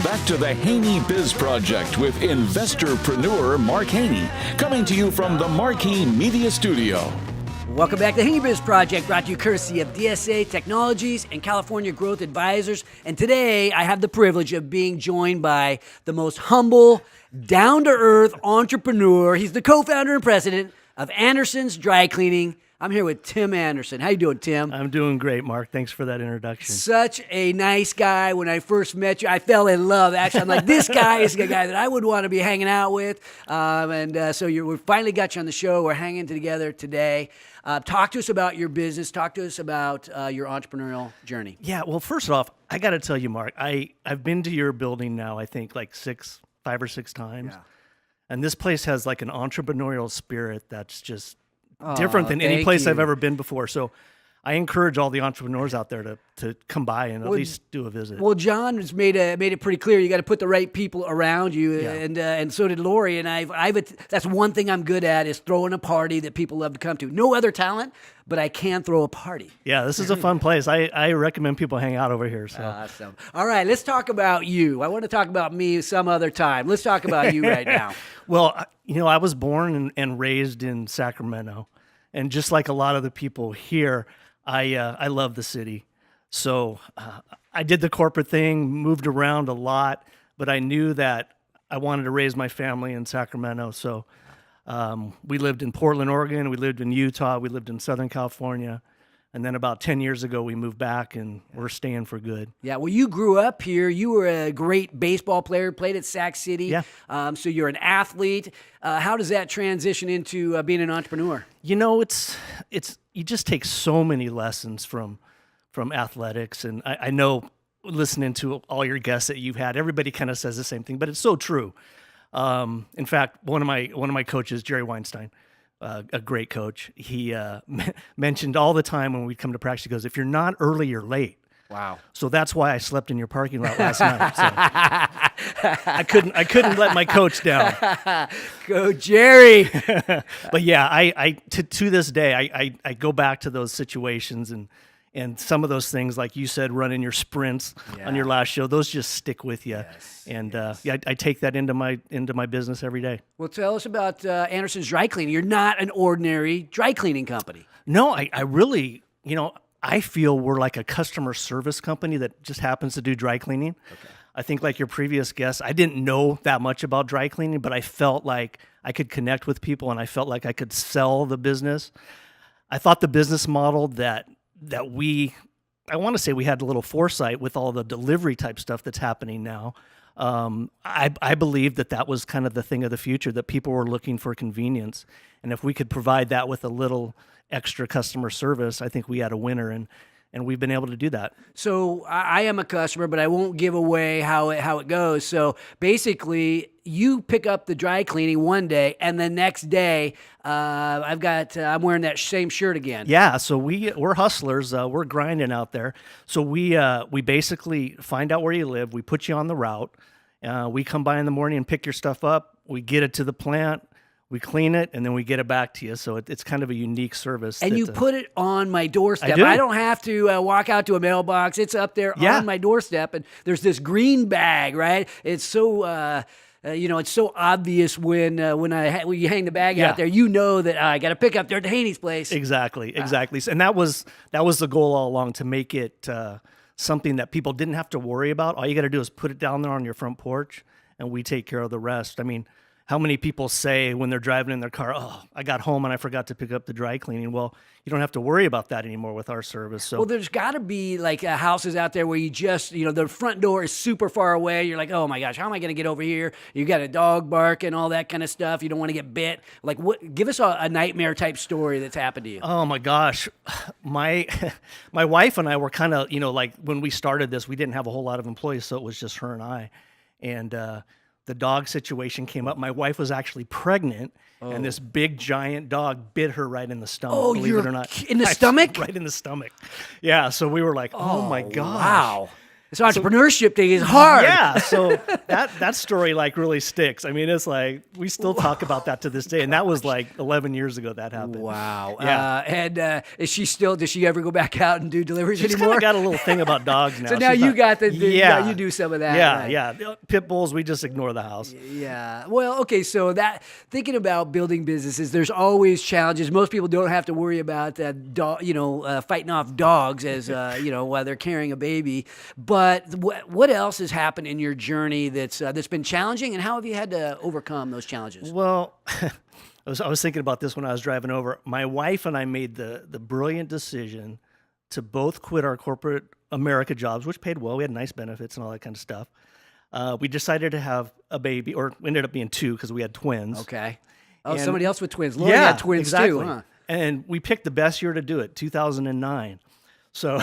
back to the HaneyBiz Project with investorpreneur Mark Haney, coming to you from the Marquee Media Studio. Welcome back to the HaneyBiz Project, brought to you courtesy of DSA Technologies and California Growth Advisors. And today, I have the privilege of being joined by the most humble, down-to-earth entrepreneur. He's the co-founder and president of Anderson's Dry Cleaning. I'm here with Tim Anderson. How you doing, Tim? I'm doing great, Mark. Thanks for that introduction. Such a nice guy. When I first met you, I fell in love. Actually, I'm like, this guy is a guy that I would want to be hanging out with. So we finally got you on the show. We're hanging together today. Talk to us about your business. Talk to us about your entrepreneurial journey. Yeah, well, first off, I got to tell you, Mark, I've been to your building now, I think, like 5 or 6 times. Yeah. And this place has like an entrepreneurial spirit that's just different than any place I've ever been before. So I encourage all the entrepreneurs out there to come by and at least do a visit. Well, John has made it pretty clear. You got to put the right people around you, and so did Lori. And that's one thing I'm good at, is throwing a party that people love to come to. No other talent, but I can throw a party. Yeah, this is a fun place. I recommend people hang out over here. So. Awesome. All right, let's talk about you. I want to talk about me some other time. Let's talk about you right now. Well, I was born and raised in Sacramento, and just like a lot of the people here, I love the city. So I did the corporate thing, moved around a lot, but I knew that I wanted to raise my family in Sacramento. So we lived in Portland, Oregon. We lived in Utah. We lived in Southern California. And then about 10 years ago, we moved back, and we're staying for good. Yeah, well, you grew up here. You were a great baseball player, played at Sac City. Yeah. So you're an athlete. How does that transition into being an entrepreneur? It's you just take so many lessons from athletics. And I know, listening to all your guests that you've had, everybody kind of says the same thing, but it's so true. In fact, one of my coaches, Jerry Weinstein, a great coach, he mentioned all the time when we'd come to practice, he goes, if you're not early, you're late. Wow. So that's why I slept in your parking lot last night. So I couldn't let my coach down. Go Jerry. But yeah, I to this day, I go back to those situations and some of those things, like you said, running your sprints on your last show, those just stick with you. Yes, and I take that into my business every day. Well, tell us about Anderson's Dry Cleaning. You're not an ordinary dry cleaning company. No, I really, I feel we're like a customer service company that just happens to do dry cleaning. Okay. I think, like your previous guest, I didn't know that much about dry cleaning, but I felt like I could connect with people, and I felt like I could sell the business. I thought the business model that I want to say we had a little foresight with all the delivery type stuff that's happening now. I believe that was kind of the thing of the future, that people were looking for convenience. And if we could provide that with a little extra customer service, I think we had a winner, and we've been able to do that. So I am a customer, but I won't give away how it goes. So basically, you pick up the dry cleaning one day, and the next day, I'm wearing that same shirt again. Yeah, so we're hustlers. We're grinding out there. So we basically find out where you live. We put you on the route. We come by in the morning and pick your stuff up. We get it to the plant. We clean it, and then we get it back to you. So it's kind of a unique service. And you put it on my doorstep. I do. I don't have to walk out to a mailbox. It's up there on my doorstep, and there's this green bag, right? It's so... it's so obvious when you hang the bag out there, that I got to pick up there at the Haney's place. Exactly. And that was the goal all along, to make it something that people didn't have to worry about. All you got to do is put it down there on your front porch, and we take care of the rest. I mean, how many people say when they're driving in their car, oh, I got home and I forgot to pick up the dry cleaning? Well, you don't have to worry about that anymore with our service. So, well, there's got to be like houses out there where you just, the front door is super far away. You're like, oh my gosh, how am I going to get over here? You got a dog bark and all that kind of stuff. You don't want to get bit. Like, what? Give us a nightmare type story that's happened to you. Oh my gosh. My wife and I were kind of, like when we started this, we didn't have a whole lot of employees, so it was just her and I. And the dog situation came up. My wife was actually pregnant, and this big giant dog bit her right in the stomach. Believe it or not, in the stomach? Right in the stomach. Yeah. So we were like, "Oh my gosh!" Wow. This entrepreneurship thing is hard. Yeah, so that story like really sticks. I mean, it's like we still talk about that to this day, and that was like 11 years ago that happened. Wow. Yeah. And is she still? Does she ever go back out and do deliveries She's anymore? kind of got a little thing about dogs now. So now She's you not- got the yeah. you do some of that. Yeah, right? yeah. Pit bulls, we just ignore the house. Yeah. Well, okay. So that thinking about building businesses, there's always challenges. Most people don't have to worry about fighting off dogs as while they're carrying a baby. But what else has happened in your journey that's been challenging, and how have you had to overcome those challenges? Well, I was thinking about this when I was driving over. My wife and I made the brilliant decision to both quit our corporate America jobs, which paid well. We had nice benefits and all that kind of stuff. We decided to have a baby, or ended up being two because we had twins. Okay. Oh, And- somebody else with twins. Lori had twins exactly. too, huh? And we picked the best year to do it, 2009. So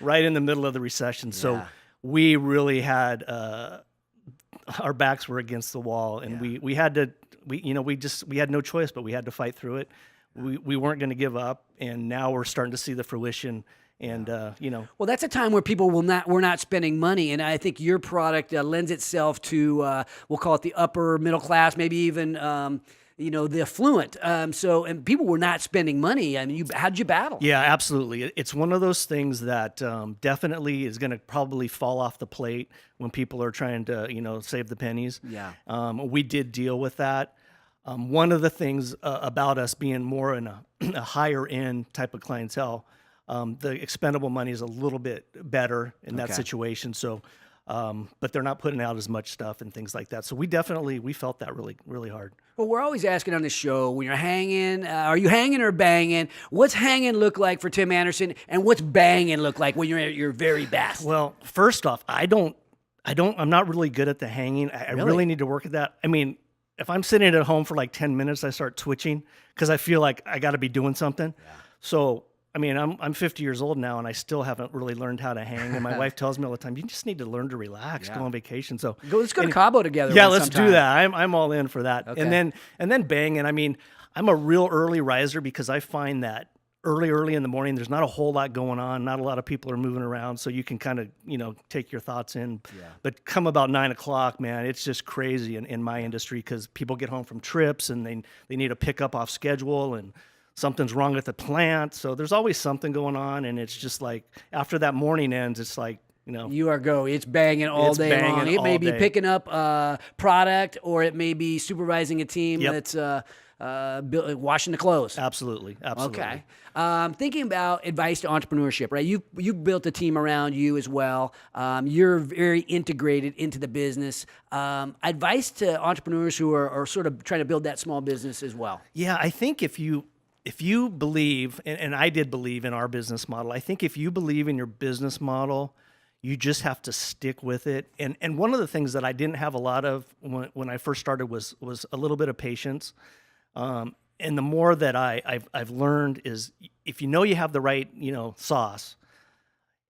right in the middle of the recession. So Yeah. we really had our backs were against the wall, and we had to we had no choice, but we had to fight through it. We weren't going to give up, and now we're starting to see the fruition. And Well, that's a time where people we're not spending money, and I think your product lends itself to we'll call it the upper middle class, maybe even the affluent. And people were not spending money. I mean, how'd you battle? Yeah, absolutely. It's one of those things that definitely is going to probably fall off the plate when people are trying to save the pennies. Yeah. We did deal with that. One of the things about us being more in a higher end type of clientele, the expendable money is a little bit better in that Okay. situation. So, but they're not putting out as much stuff and things like that. So we felt that really, really hard. Well, we're always asking on the show, when you're hanging, are you hanging or banging? What's hanging look like for Tim Anderson, and what's banging look like when you're at your very best? Well, first off, I'm not really good at the hanging. I really need to work at that. I mean, if I'm sitting at home for like 10 minutes, I start twitching because I feel like I got to be doing something. Yeah. So, I mean, I'm 50 years old now, and I still haven't really learned how to hang. And my wife tells me all the time, you just need to learn to relax, go on vacation. So Let's go to Cabo together. yeah, let's do that. I'm all in for that. Okay. And then banging. I mean, I'm a real early riser because I find that early in the morning, there's not a whole lot going on. Not a lot of people are moving around, so you can kind of, take your thoughts in. Yeah. But come about 9 o'clock, man, it's just crazy in my industry because people get home from trips and they need to pick up off schedule, and something's wrong at the plant. So there's always something going on, and it's just like after that morning ends, it's like, You are go. It's banging all It's day banging long. It may all be day. picking up product, or it may be supervising a team Yep. that's washing the clothes. absolutely. Okay. Thinking about advice to entrepreneurship, right? You built a team around you as well. You're very integrated into the business. Advice to entrepreneurs who are sort of trying to build that small business as well. Yeah, I think if you believe, and I did believe in our business model, I think if you believe in your business model, you just have to stick with it. And one of the things that I didn't have a lot of when I first started was a little bit of patience. And the more that I've learned is if you have the right, sauce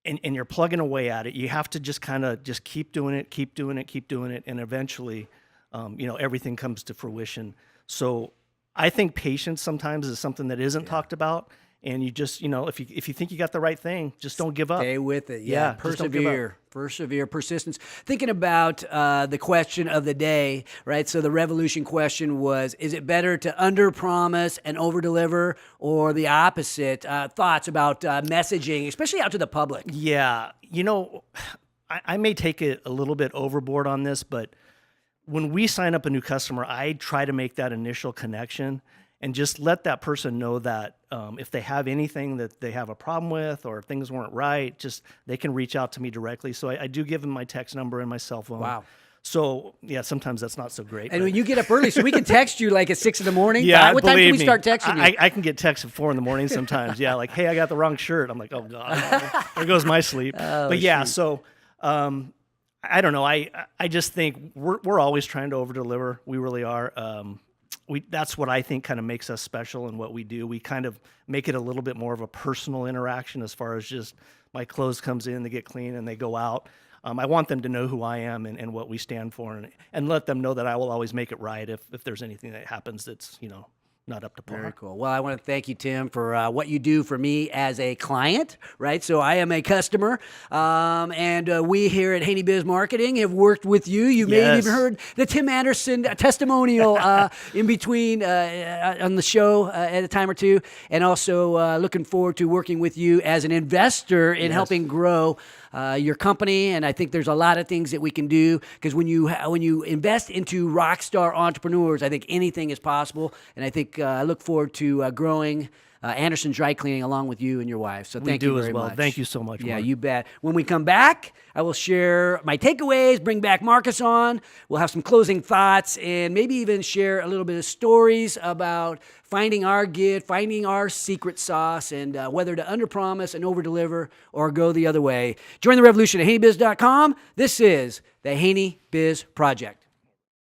and you're plugging away at it, you have to just kind of just keep doing it. And eventually, everything comes to fruition. So I think patience sometimes is something that isn't talked about. And you just, if you think you got the right thing, just don't give up. Stay with it. Yeah, just don't give up. Persevere, persistence. Thinking about the question of the day, right? So the revolution question was, is it better to under-promise and over-deliver, or the opposite? Thoughts about messaging, especially out to the public. Yeah. I may take it a little bit overboard on this, but when we sign up a new customer, I try to make that initial connection and just let that person know that if they have anything that they have a problem with, or if things weren't right, just they can reach out to me directly. So I do give them my text number and my cell phone. Wow. So yeah, sometimes that's not so great. And but- when you get up early, so we can text you like at 6 a.m. yeah, What time can believe we me, start texting you? I can get texts at 4 a.m. sometimes. Yeah, like, hey, I got the wrong shirt. I'm like, oh god, there goes my sleep. But yeah, so I don't know. I just think we're always trying to over deliver. We really are. That's what I think kind of makes us special in what we do. We kind of make it a little bit more of a personal interaction as far as just my clothes comes in, they get clean, and they go out. I want them to know who I am and what we stand for, and let them know that I will always make it right if there's anything that happens that's not up to par. Very cool. Well, I want to thank you, Tim, for what you do for me as a client, right? So I am a customer, and we here at HaneyBiz Marketing have worked with you. You may have even heard the Tim Anderson testimonial in between on the show at a time or two, and also looking forward to working with you as an investor in helping grow your company. And I think there's a lot of things that we can do, because when you invest into rock star entrepreneurs, I think anything is possible. And I think I look forward to growing Anderson Dry Cleaning along with you and your wife. So thank you very much. Thank you so much. Yeah, Mark. you bet. When we come back, I will share my takeaways, bring back Marcus on. We'll have some closing thoughts, and maybe even share a little bit of stories about finding our gift, finding our secret sauce, and whether to underpromise and overdeliver or go the other way. Join the revolution at HaneyBiz.com. This is the HaneyBiz Project.